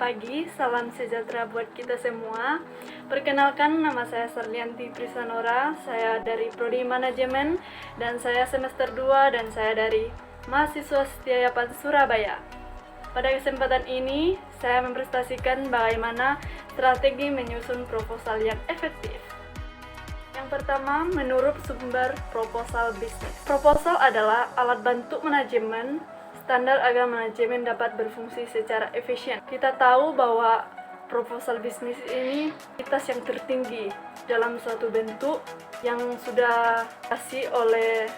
pagi, salam sejahtera buat kita semua. Perkenalkan, nama saya Sarlianti Prisanora, saya dari Prodi Manajemen, dan saya semester 2 dan saya dari mahasiswa Setiayapan Surabaya. Pada kesempatan ini, saya mempresentasikan bagaimana strategi menyusun proposal yang efektif. Yang pertama, menurut sumber proposal bisnis. Proposal adalah alat bantu manajemen standar agar manajemen dapat berfungsi secara efisien. Kita tahu bahwa proposal bisnis ini kualitas yang tertinggi dalam suatu bentuk yang sudah kasih oleh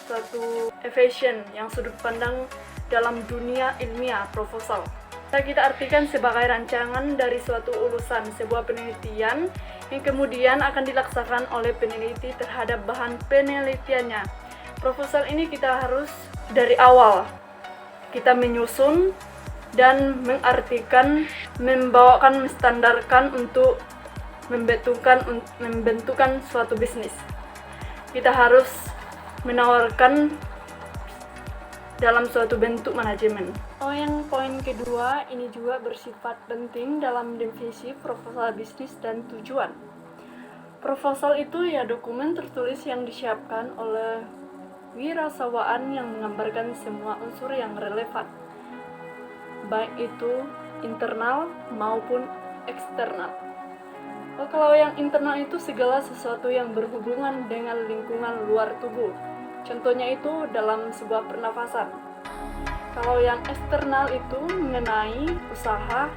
suatu efisien yang sudut pandang dalam dunia ilmiah proposal. Kita artikan sebagai rancangan dari suatu urusan sebuah penelitian yang kemudian akan dilaksanakan oleh peneliti terhadap bahan penelitiannya. Proposal ini kita harus dari awal kita menyusun dan mengartikan, membawakan, menstandarkan untuk membentukkan suatu bisnis. Kita harus menawarkan dalam suatu bentuk manajemen. Yang poin kedua ini juga bersifat penting dalam definisi proposal bisnis dan tujuan. Proposal itu ya dokumen tertulis yang disiapkan oleh wirausahaan yang menggambarkan semua unsur yang relevan, baik itu internal maupun eksternal. Kalau yang internal itu segala sesuatu yang berhubungan dengan lingkungan luar tubuh, contohnya itu dalam sebuah pernafasan. Kalau yang eksternal itu mengenai usaha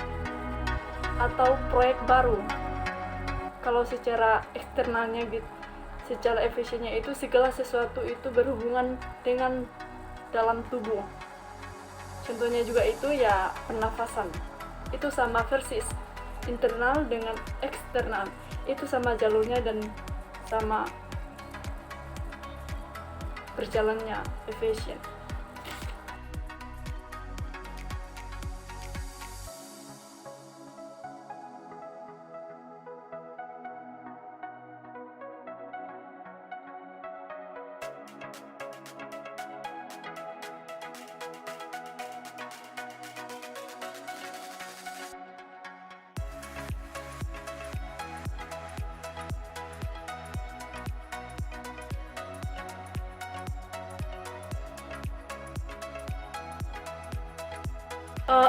atau proyek baru. Kalau secara eksternalnya secara efisiennya itu segala sesuatu itu berhubungan dengan dalam tubuh. Contohnya juga itu ya pernafasan. Itu sama persis. Internal dengan eksternal. Itu sama jalurnya dan sama berjalannya efisien.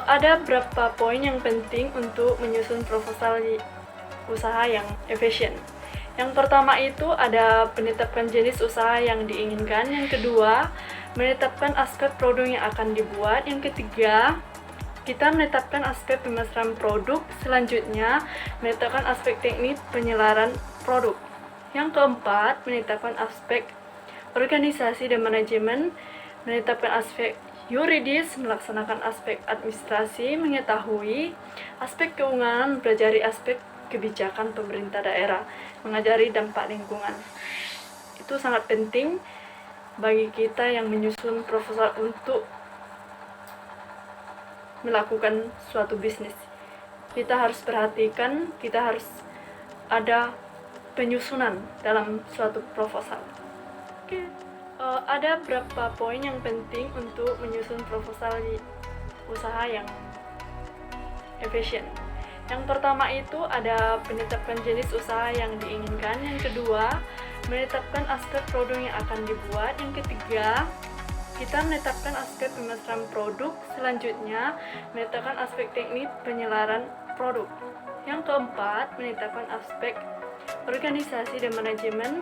Ada beberapa poin yang penting untuk menyusun proposal usaha yang efisien. Yang pertama itu ada penetapan jenis usaha yang diinginkan. Yang kedua, menetapkan aspek produk yang akan dibuat. Yang ketiga, kita menetapkan aspek pemasaran produk. Selanjutnya, menetapkan aspek teknik penyelenggaraan produk. Yang keempat, menetapkan aspek organisasi dan manajemen, menetapkan aspek yuridis, melaksanakan aspek administrasi, mengetahui aspek keuangan, mempelajari aspek kebijakan pemerintah daerah, mengajari dampak lingkungan. Itu sangat penting bagi kita yang menyusun proposal untuk melakukan suatu bisnis. Kita harus perhatikan, kita harus ada penyusunan dalam suatu proposal. Ada beberapa poin yang penting untuk menyusun proposal usaha yang efisien. Yang pertama itu ada penetapan jenis usaha yang diinginkan. Yang kedua, menetapkan aspek produk yang akan dibuat. Yang ketiga, kita menetapkan aspek pemasaran produk. Selanjutnya, menetapkan aspek teknik penyelenggaraan produk. Yang keempat, menetapkan aspek organisasi dan manajemen,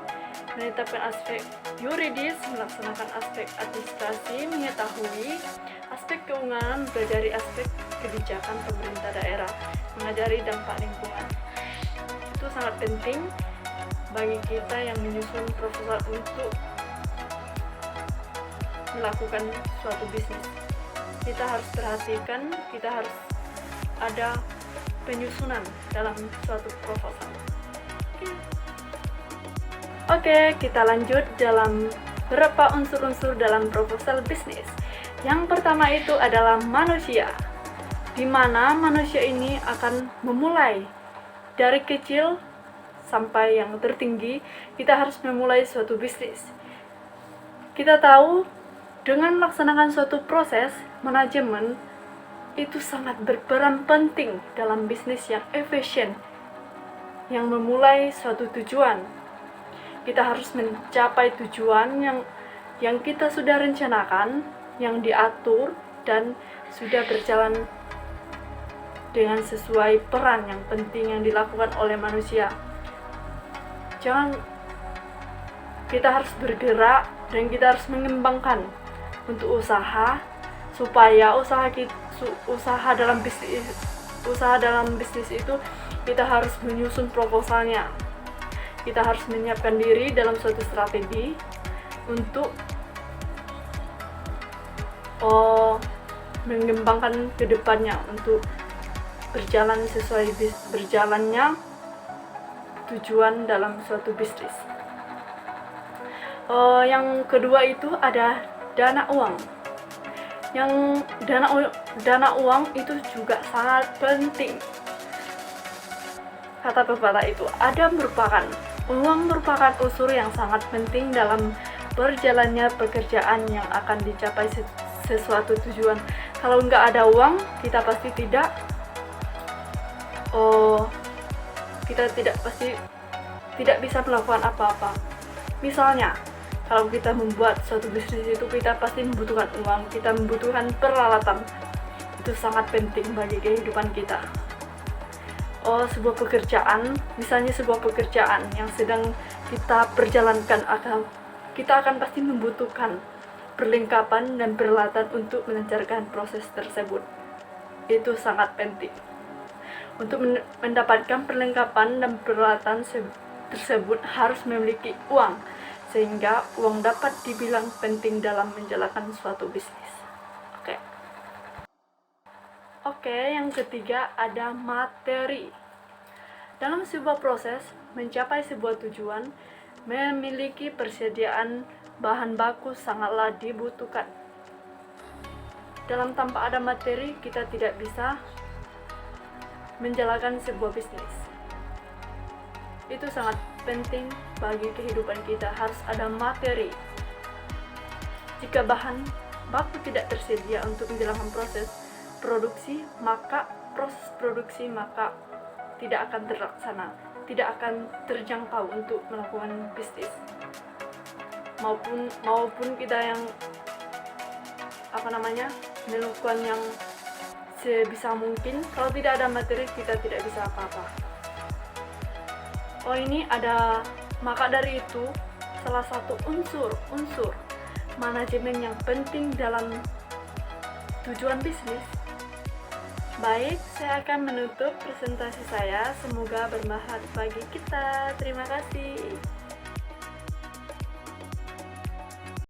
menetapkan aspek yuridis, melaksanakan aspek administrasi, mengetahui aspek keuangan, mempelajari aspek kebijakan pemerintah daerah, mengajari dampak lingkungan. Itu sangat penting bagi kita yang menyusun proposal untuk melakukan suatu bisnis. Kita harus perhatikan, kita harus ada penyusunan dalam suatu proposal. Oke, kita lanjut dalam beberapa unsur-unsur dalam proposal bisnis. Yang pertama itu adalah manusia, di mana manusia ini akan memulai dari kecil sampai yang tertinggi. Kita harus memulai suatu bisnis. Kita tahu dengan melaksanakan suatu proses manajemen itu sangat berperan penting dalam bisnis yang efisien, yang memulai suatu tujuan. Kita harus mencapai tujuan yang kita sudah rencanakan, yang diatur, dan sudah berjalan dengan sesuai peran yang penting yang dilakukan oleh manusia. Kita harus bergerak dan kita harus mengembangkan untuk usaha, supaya usaha dalam bisnis itu kita harus menyusun proposalnya. Kita harus menyiapkan diri dalam suatu strategi untuk mengembangkan ke depannya, untuk berjalan sesuai berjalannya tujuan dalam suatu bisnis. Yang kedua itu ada dana uang. Yang dana uang itu juga sangat penting. Kata pepatah itu, uang merupakan unsur yang sangat penting dalam berjalannya pekerjaan yang akan dicapai sesuatu tujuan. Kalau nggak ada uang, kita pasti tidak bisa melakukan apa-apa. Misalnya, kalau kita membuat suatu bisnis itu, kita pasti membutuhkan uang, kita membutuhkan peralatan. Itu sangat penting bagi kehidupan kita. Sebuah pekerjaan, misalnya sebuah pekerjaan yang sedang kita perjalankan, kita akan pasti membutuhkan perlengkapan dan peralatan untuk melancarkan proses tersebut. Itu sangat penting. Untuk mendapatkan perlengkapan dan peralatan tersebut harus memiliki uang, sehingga uang dapat dibilang penting dalam menjalankan suatu bisnis. Oke, yang ketiga ada materi. Dalam sebuah proses mencapai sebuah tujuan, memiliki persediaan bahan baku sangatlah dibutuhkan. Tanpa ada materi, kita tidak bisa menjalankan sebuah bisnis. Itu sangat penting bagi kehidupan kita, harus ada materi. Jika bahan baku tidak tersedia untuk menjalankan proses produksi, maka tidak akan terlaksana, tidak akan terjangkau untuk melakukan bisnis. Maupun kita yang melakukan yang sebisa mungkin, kalau tidak ada materi kita tidak bisa apa-apa. Maka dari itu salah satu unsur manajemen yang penting dalam tujuan bisnis. Baik, saya akan menutup presentasi saya. Semoga bermanfaat bagi kita. Terima kasih.